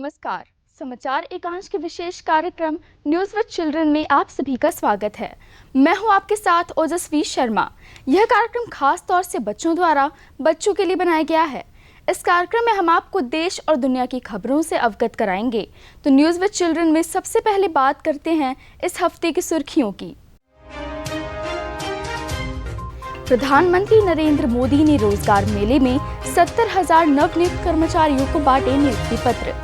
नमस्कार। समाचार एकांश के विशेष कार्यक्रम न्यूज विद चिल्ड्रन में आप सभी का स्वागत है। मैं हूं आपके साथ ओजस्वी शर्मा। यह कार्यक्रम खास तौर से बच्चों द्वारा बच्चों के लिए बनाया गया है। इस कार्यक्रम में हम आपको देश और दुनिया की खबरों से अवगत कराएंगे। तो न्यूज विद चिल्ड्रन में सबसे पहले बात करते हैं इस हफ्ते की सुर्खियों की। प्रधानमंत्री नरेंद्र मोदी ने रोजगार मेले में 70,000 नवनियुक्त कर्मचारियों को बांटे नियुक्ति पत्र।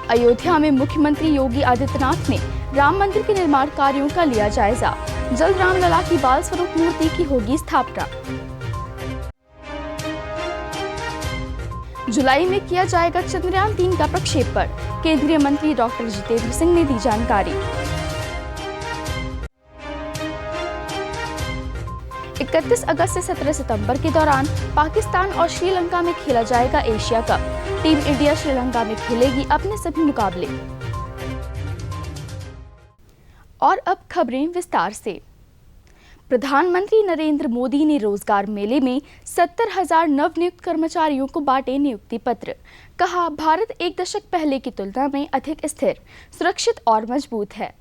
अयोध्या में मुख्यमंत्री योगी आदित्यनाथ ने राम मंदिर के निर्माण कार्यों का लिया जायजा। जल्द रामलला की बाल स्वरूप मूर्ति की होगी स्थापना। जुलाई में किया जाएगा चंद्रयान 3 का प्रक्षेपण। केंद्रीय मंत्री डॉक्टर जितेंद्र सिंह ने दी जानकारी। 31 अगस्त से 17 सितंबर के दौरान पाकिस्तान और श्रीलंका में खेला जाएगा Asia cup. Team India Sri Lanka में खेलेगी अपने सभी मुकाबले। और अब खबरें विस्तार से। प्रधानमंत्री नरेंद्र मोदी ने रोजगार मेले में 70,000 नवनियुक्त कर्मचारियों को बांटे नियुक्ति पत्र। कहा, भारत एक दशक पहले की तुलना में अधिक स्थिर, सुरक्षित और मजबूत है।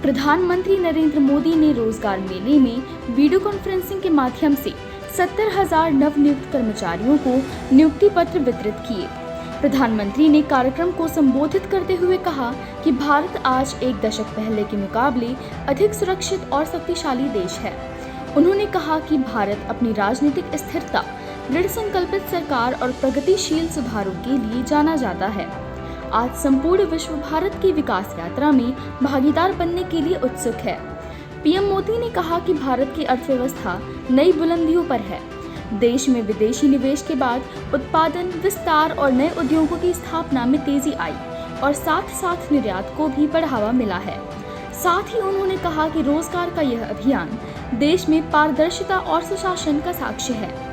प्रधानमंत्री नरेंद्र मोदी ने रोजगार मेले में वीडियो कॉन्फ्रेंसिंग के माध्यम से 70,000 नवनियुक्त कर्मचारियों को नियुक्ति पत्र वितरित किए। प्रधानमंत्री ने कार्यक्रम को संबोधित करते हुए कहा कि भारत आज एक दशक पहले के मुकाबले अधिक सुरक्षित और शक्तिशाली देश है। उन्होंने कहा कि भारत अपनी राजनीतिक स्थिरता, दृढ़ संकल्पित सरकार और प्रगतिशील सुधारों के लिए जाना जाता है। आज संपूर्ण विश्व भारत की विकास यात्रा में भागीदार बनने के लिए उत्सुक है। पीएम मोदी ने कहा कि भारत की अर्थव्यवस्था नई बुलंदियों पर है। देश में विदेशी निवेश के बाद उत्पादन, विस्तार और नए उद्योगों की स्थापना में तेजी आई और साथ साथ निर्यात को भी बढ़ावा मिला है। साथ ही उन्होंने कहा कि रोजगार का यह अभियान देश में पारदर्शिता और सुशासन का साक्ष्य है।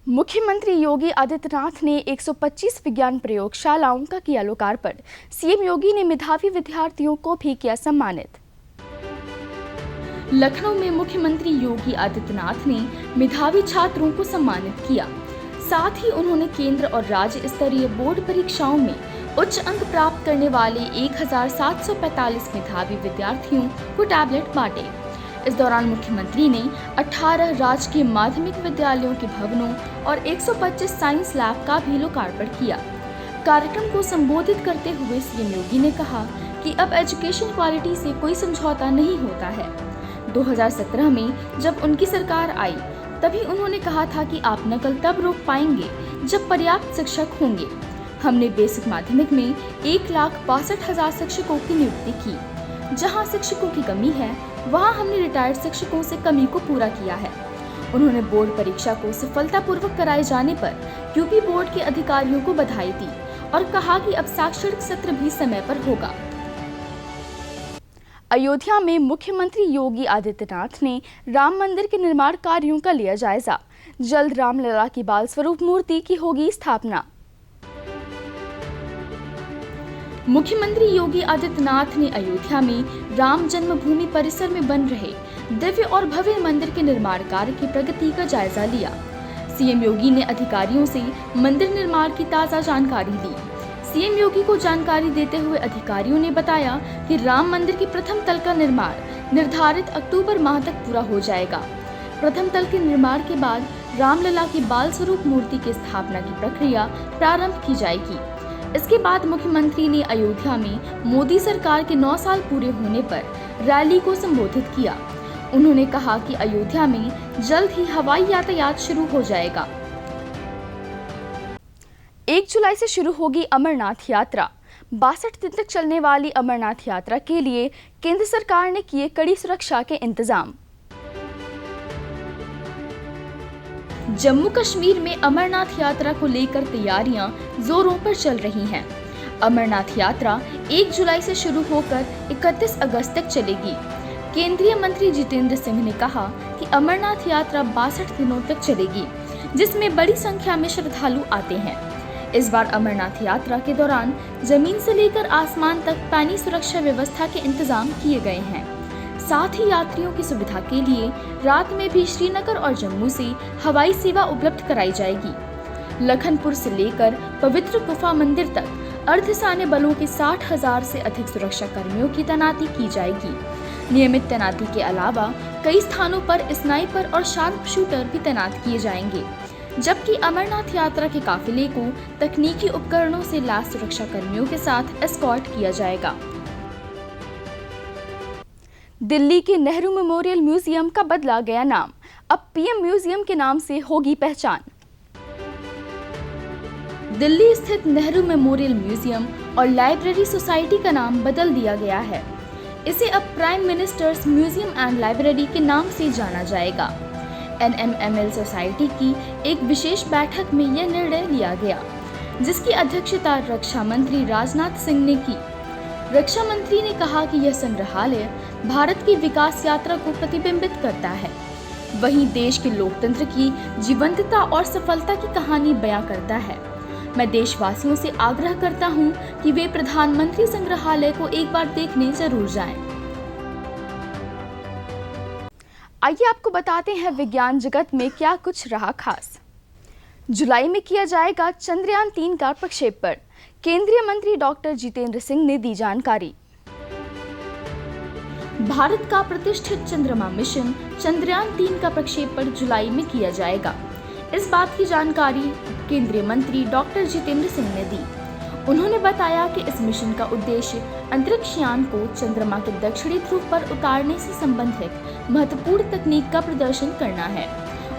मुख्यमंत्री योगी आदित्यनाथ ने 125 विज्ञान प्रयोगशालाओं का किया लोकार्पण। सीएम योगी ने मेधावी विद्यार्थियों को भी किया सम्मानित। लखनऊ में मुख्यमंत्री योगी आदित्यनाथ ने मेधावी छात्रों को सम्मानित किया। साथ ही उन्होंने केंद्र और राज्य स्तरीय बोर्ड परीक्षाओं में उच्च अंक प्राप्त करने वाले 1745 मेधावी विद्यार्थियों को टैबलेट बांटे। इस दौरान मुख्यमंत्री ने 18 राजकीय माध्यमिक विद्यालयों के भवनों और 125 साइंस लैब का भी लोकार्पण किया। कार्यक्रम को संबोधित करते हुए सीएम योगी ने कहा कि अब एजुकेशन क्वालिटी से कोई समझौता नहीं होता है। 2017 में जब उनकी सरकार आई तभी उन्होंने कहा था कि आप नकल तब रोक पाएंगे जब पर्याप्त शिक्षक होंगे। हमने बेसिक माध्यमिक में 1,62,000 शिक्षकों की नियुक्ति की। जहां शिक्षकों की कमी है वहां हमने रिटायर्ड शिक्षकों से कमी को पूरा किया है। उन्होंने बोर्ड परीक्षा को सफलतापूर्वक कराए जाने पर यूपी बोर्ड के अधिकारियों को बधाई दी और कहा कि अब शैक्षणिक सत्र भी समय पर होगा। अयोध्या में मुख्यमंत्री योगी आदित्यनाथ ने राम मंदिर के निर्माण कार्यों का लिया जायजा। जल्द रामलला की बाल स्वरूप मूर्ति की होगी स्थापना। मुख्यमंत्री योगी आदित्यनाथ ने अयोध्या में राम जन्मभूमि परिसर में बन रहे दिव्य और भव्य मंदिर के निर्माण कार्य की प्रगति का जायजा लिया। सीएम योगी ने अधिकारियों से मंदिर निर्माण की ताज़ा जानकारी ली। सीएम योगी को जानकारी देते हुए अधिकारियों ने बताया कि राम मंदिर के प्रथम तल का निर्माण निर्धारित अक्टूबर माह तक पूरा हो जाएगा। प्रथम तल के निर्माण के बाद रामलला की बाल स्वरूप मूर्ति की स्थापना की प्रक्रिया प्रारंभ की जाएगी। इसके बाद मुख्यमंत्री ने अयोध्या में मोदी सरकार के 9 साल पूरे होने पर रैली को संबोधित किया। उन्होंने कहा कि अयोध्या में जल्द ही हवाई यातायात शुरू हो जाएगा। 1 जुलाई से शुरू होगी अमरनाथ यात्रा। 62 दिन तक चलने वाली अमरनाथ यात्रा के लिए केंद्र सरकार ने किए कड़ी सुरक्षा के इंतजाम। जम्मू कश्मीर में अमरनाथ यात्रा को लेकर तैयारियां जोरों पर चल रही हैं। अमरनाथ यात्रा 1 जुलाई से शुरू होकर 31 अगस्त तक चलेगी। केंद्रीय मंत्री जितेंद्र सिंह ने कहा कि अमरनाथ यात्रा 62 दिनों तक चलेगी, जिसमें बड़ी संख्या में श्रद्धालु आते हैं। इस बार अमरनाथ यात्रा के दौरान जमीन से लेकर आसमान तक पैनी सुरक्षा व्यवस्था के इंतजाम किए गए हैं। साथ ही यात्रियों की सुविधा के लिए रात में भी श्रीनगर और जम्मू से हवाई सेवा उपलब्ध कराई जाएगी। लखनपुर से लेकर पवित्र गुफा मंदिर तक अर्धसैन्य बलों के 60,000 से अधिक सुरक्षा कर्मियों की तैनाती की जाएगी। नियमित तैनाती के अलावा कई स्थानों पर स्नाइपर और शार्प शूटर भी तैनात किए जाएंगे, जबकि अमरनाथ यात्रा के काफिले को तकनीकी उपकरणों से लैस सुरक्षा कर्मियों के साथ एस्कॉर्ट किया जाएगा। दिल्ली के नेहरू मेमोरियल म्यूजियम का बदला गया नाम, अब पीएम म्यूजियम के नाम से होगी पहचान। दिल्ली स्थित नेहरू मेमोरियल म्यूजियम और लाइब्रेरी सोसाइटी का नाम बदल दिया गया है। इसे अब prime ministers museum and library के नाम से जाना जाएगा। NMML सोसाइटी की एक विशेष बैठक में यह निर्णय लिया गया, जिसकी अध्यक्षता रक्षा मंत्री राजनाथ सिंह ने की। रक्षा मंत्री ने कहा कि यह संग्रहालय भारत की विकास यात्रा को प्रतिबिंबित करता है, वहीं देश के लोकतंत्र की जीवंतता और सफलता की कहानी बयां करता है। मैं देशवासियों से आग्रह करता हूं कि वे प्रधानमंत्री संग्रहालय को एक बार देखने जरूर जाएं। आइए आपको बताते हैं विज्ञान जगत में क्या कुछ रहा खास। जुलाई में किया जाएगा चंद्रयान 3 का प्रक्षेपण, केंद्रीय मंत्री डॉक्टर जितेंद्र सिंह ने दी जानकारी। भारत का प्रतिष्ठित चंद्रमा मिशन चंद्रयान 3 का प्रक्षेपण जुलाई में किया जाएगा। इस बात की जानकारी केंद्रीय मंत्री डॉक्टर जितेंद्र सिंह ने दी। उन्होंने बताया कि इस मिशन का उद्देश्य अंतरिक्ष यान को चंद्रमा के दक्षिणी ध्रुव पर उतारने से संबंधित महत्वपूर्ण तकनीक का प्रदर्शन करना है।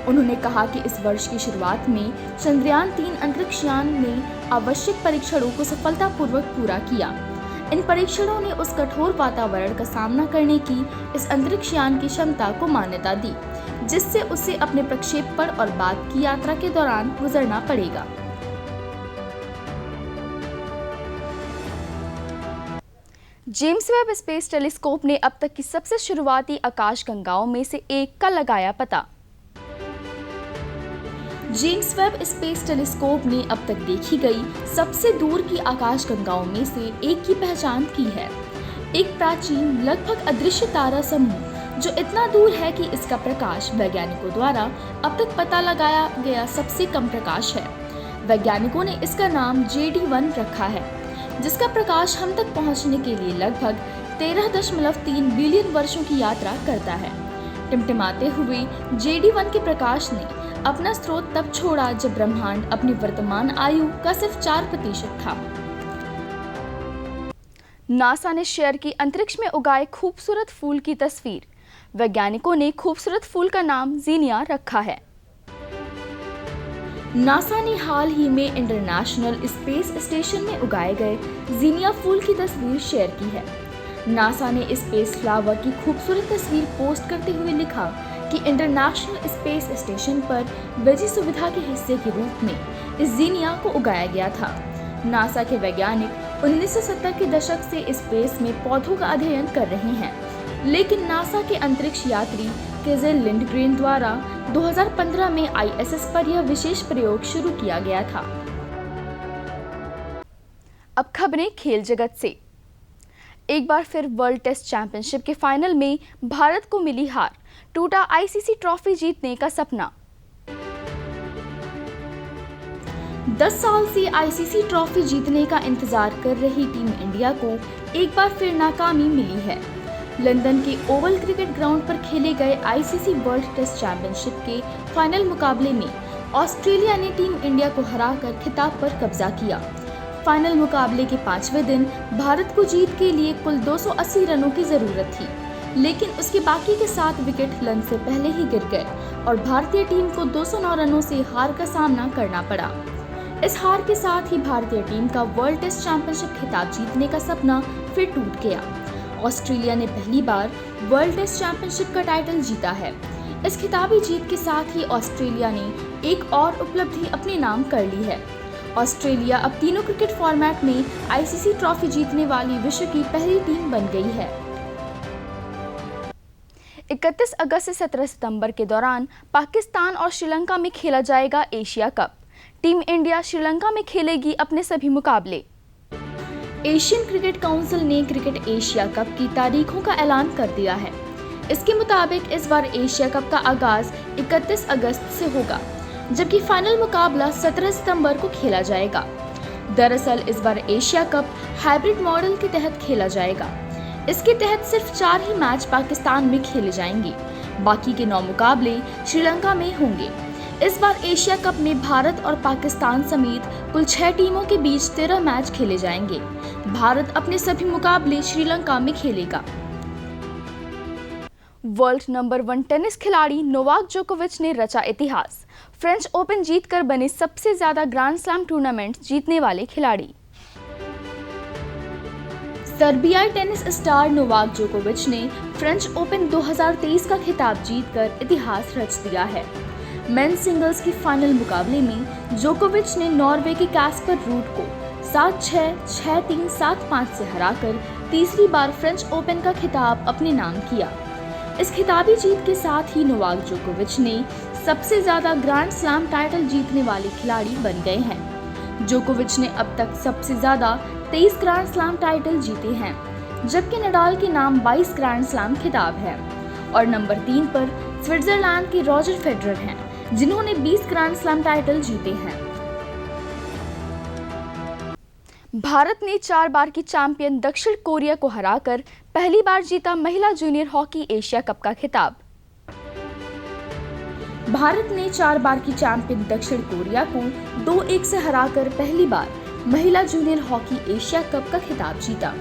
उन्होंने कहा कि इस वर्ष की शुरुआत में चंद्रयान 3 अंतरिक्ष यान ने आवश्यक परीक्षणों को सफलतापूर्वक पूरा किया। इन परीक्षणों ने उस कठोर वातावरण का सामना करने की इस अंतरिक्ष यान की क्षमता को मान्यता दी, जिससे उसे अपने प्रक्षेपण और बाद की यात्रा के दौरान गुजरना पड़ेगा। जेम्स वेब स्पेस टेलीस्कोप ने अब तक की सबसे शुरुआती आकाशगंगाओं में से एक का लगाया पता। जेम्स वेब स्पेस टेलीस्कोप ने अब तक देखी गई सबसे दूर की आकाशगंगाओं में से एक की पहचान की है। एक प्राचीन लगभग अदृश्य तारा समूह जो इतना दूर है कि इसका प्रकाश वैज्ञानिकों द्वारा अब तक पता लगाया गया सबसे कम प्रकाश है। वैज्ञानिकों ने इसका नाम JD1 रखा है, जिसका प्रकाश हम तक पहुंचने के लिए लगभग 13.3 बिलियन वर्षों की यात्रा करता है। टिमटिमाते हुए JD1 के प्रकाश ने अपना स्रोत तब छोड़ा जब ब्रह्मांड अपनी वर्तमान आयु का सिर्फ 4% था। नासा ने शेयर की अंतरिक्ष में उगाए खूबसूरत फूल की तस्वीर। वैज्ञानिकों ने खूबसूरत फूल का नाम जीनिया रखा है। नासा ने हाल ही में इंटरनेशनल स्पेस स्टेशन में उगाए गए जीनिया फूल की तस्वीर शेयर की है। नासा ने स्पेस फ्लावर की खूबसूरत तस्वीर पोस्ट करते हुए लिखा कि इंटरनेशनल स्पेस स्टेशन पर वेजी सुविधा के हिस्से के रूप में इस जीनिया को उगाया गया था। नासा के वैज्ञानिक 1970 के दशक से स्पेस में पौधों का अध्ययन कर रहे हैं, लेकिन नासा के अंतरिक्ष यात्री केजेल लिंडग्रेन द्वारा 2015 में ISS पर यह विशेष प्रयोग शुरू किया गया था। अब खबरें खेल जगत से। एक बार फिर वर्ल्ड टेस्ट चैंपियनशिप के फाइनल में भारत को मिली हार, टूटा ICC ट्रॉफी जीतने का सपना। 10 साल से ICC ट्रॉफी जीतने का इंतजार कर रही टीम इंडिया को एक बार फिर नाकामी मिली है। लंदन के ओवल क्रिकेट ग्राउंड पर खेले गए ICC वर्ल्ड टेस्ट चैंपियनशिप के फाइनल मुकाबले में ऑस्ट्रेलिया ने टीम इंडिया को हराकर खिताब पर कब्जा किया। फाइनल मुकाबले के 5वें दिन भारत को जीत के लिए कुल 280 रनों की जरूरत थी, लेकिन उसके बाकी के 7 विकेट लंच से पहले ही गिर गए और भारतीय टीम को 209 रनों से हार का सामना करना पड़ा। इस हार के साथ ही भारतीय टीम का वर्ल्ड टेस्ट चैंपियनशिप खिताब जीतने का सपना फिर टूट गया। ऑस्ट्रेलिया ने पहली बार वर्ल्ड टेस्ट चैंपियनशिप का टाइटल जीता है। इस खिताबी जीत के साथ ही ऑस्ट्रेलिया ने एक और उपलब्धि अपने नाम कर ली है। ऑस्ट्रेलिया अब तीनों क्रिकेट फॉर्मेट में ICC ट्रॉफी जीतने वाली विश्व की पहली टीम बन गई है। 31 अगस्त से 17 सितंबर के दौरान पाकिस्तान और श्रीलंका में खेला जाएगा Asia cup. Team India Sri Lanka में खेलेगी अपने सभी मुकाबले। एशियन क्रिकेट काउंसिल ने क्रिकेट एशिया कप की तारीखों का ऐलान कर दिया है। इसके मुताबिक इस बार एशिया कप का आगाज 31 अगस्त से होगा, जबकि फाइनल मुकाबला 17 सितंबर को खेला जाएगा। दरअसल इस बार एशिया कप हाइब्रिड मॉडल के तहत खेला जाएगा। इसके तहत सिर्फ 4 ही मैच पाकिस्तान में खेले जाएंगे, बाकी के 9 मुकाबले श्रीलंका में होंगे। इस बार एशिया कप में भारत और पाकिस्तान समेत कुल 6 टीमों के बीच 13 मैच खेले जाएंगे। भारत अपने सभी मुकाबले श्रीलंका में खेलेगा। वर्ल्ड नंबर 1 टेनिस खिलाड़ी नोवाक जोकोविच ने रचा इतिहास। फ्रेंच ओपन जीतकर बने सबसे ज्यादा ग्रैंड स्लैम टूर्नामेंट जीतने वाले खिलाड़ी। सर्बियाई टेनिस स्टार नोवाक जोकोविच ने फ्रेंच ओपन 2023 का खिताब जीतकर इतिहास रच दिया है। मेंस सिंगल्स के फाइनल मुकाबले में जोकोविच ने नॉर्वे के कैस्पर रूड को 7-6, 6-3, 7-5 से हराकर तीसरी बार फ्रेंच ओपन का खिताब अपने नाम किया। इस खिताबी जीत के साथ ही नोवाक जोकोविच ने सबसे ज्यादा ग्रैंड स्लैम टाइटल जीतने वाले खिलाड़ी बन गए हैं। जोकोविच ने अब तक सबसे ज्यादा 23 ग्रैंड स्लैम टाइटल जीते हैं, जबकि नडाल के नाम 22 ग्रैंड स्लैम खिताब है और नंबर 3 पर स्विट्जरलैंड के रॉजर फेडरर हैं, जिन्होंने 20 ग्रैंड स्लैम टाइटल जीते हैं। भारत ने 4 बार की चैंपियन दक्षिण कोरिया को हराकर पहली बार जीता महिला जूनियर हॉकी एशिया कप का खिताब। भारत ने 4 बार की चैंपियन दक्षिण कोरिया को 2-1 से हराकर पहली बार महिला जूनियर हॉकी एशिया कप का खिताब जीता।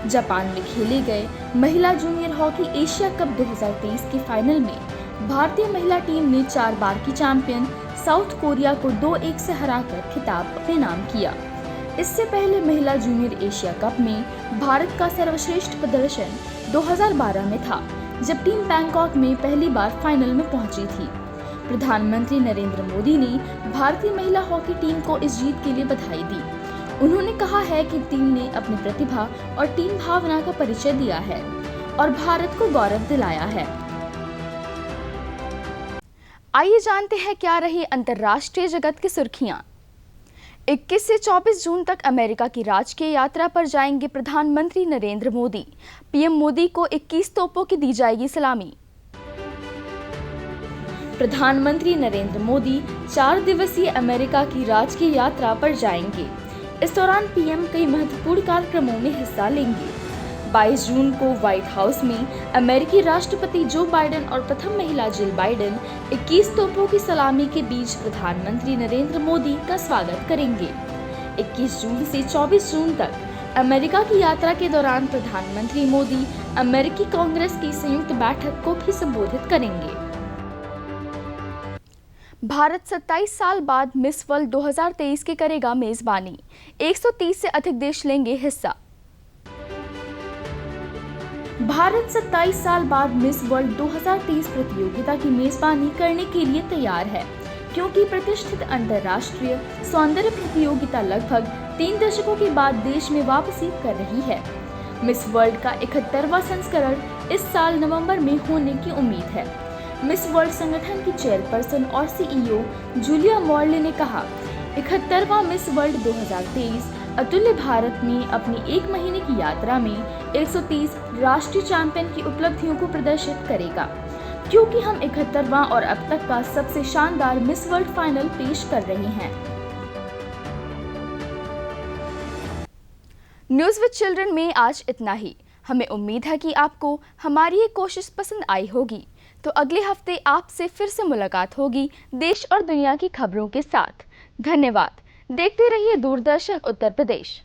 जापान में खेले गए महिला जूनियर हॉकी एशिया कप 2023 के फाइनल में भारतीय महिला टीम ने 4 बार की चैंपियन साउथ कोरिया को 2-1 से हराकर खिताब अपने नाम किया। इससे पहले महिला जूनियर एशिया कप में भारत का सर्वश्रेष्ठ प्रदर्शन 2012 में था, जब टीम बैंकॉक में पहली बार फाइनल में पहुंची थी। प्रधानमंत्री नरेंद्र मोदी ने भारतीय महिला हॉकी टीम को इस जीत के लिए बधाई दी। उन्होंने कहा है कि टीम ने अपनी प्रतिभा और टीम भावना का परिचय दिया है और भारत को गौरव दिलाया है। आइए जानते हैं क्या रही अंतर्राष्ट्रीय जगत की सुर्खियां। 21 से 24 जून तक अमेरिका की राजकीय यात्रा पर जाएंगे प्रधानमंत्री नरेंद्र मोदी। पीएम मोदी को 21 तोपों की दी जाएगी सलामी। प्रधानमंत्री नरेंद्र मोदी 4 दिवसीय अमेरिका की राजकीय यात्रा पर जाएंगे। इस दौरान पीएम कई महत्वपूर्ण कार्यक्रमों में हिस्सा लेंगे। 22 जून को व्हाइट हाउस में अमेरिकी राष्ट्रपति जो बाइडेन और प्रथम महिला जिल बाइडेन 21 तोपों की सलामी के बीच प्रधानमंत्री नरेंद्र मोदी का स्वागत करेंगे। 21 जून से 24 जून तक अमेरिका की यात्रा के दौरान प्रधानमंत्री मोदी अमेरिकी कांग्रेस की संयुक्त बैठक को भी संबोधित करेंगे। भारत 27 साल बाद मिस वर्ल्ड 2023 के करेगा मेजबानी। 130 से अधिक देश लेंगे हिस्सा। भारत 27 साल बाद मिस वर्ल्ड 2023 प्रतियोगिता की मेजबानी करने के लिए तैयार है, क्योंकि प्रतिष्ठित अंतर्राष्ट्रीय सौंदर्य प्रतियोगिता लगभग 3 दशकों के बाद देश में वापसी कर रही है। मिस वर्ल्ड का 71वां संस्करण इस साल नवंबर में होने की उम्मीद है। मिस वर्ल्ड संगठन की चेयरपर्सन और सीईओ जूलिया मॉर्ले ने कहा, 71वां मिस वर्ल्ड 2023 अतुल्य भारत में अपनी 1 महीने की यात्रा में 130 राष्ट्रीय चैंपियन की उपलब्धियों को प्रदर्शित करेगा, क्योंकि हम 71वां और अब तक का सबसे शानदार मिस वर्ल्ड फाइनल पेश कर रहे हैं। न्यूज़ विद चिल्ड्रन में आज इतना ही। हमें उम्मीद है कि आपको हमारी ये कोशिश पसंद आई होगी। तो अगले हफ्ते आपसे फिर से मुलाकात होगी देश और दुनिया की खबरों के साथ। धन्यवाद। देखते रहिए दूरदर्शन उत्तर प्रदेश।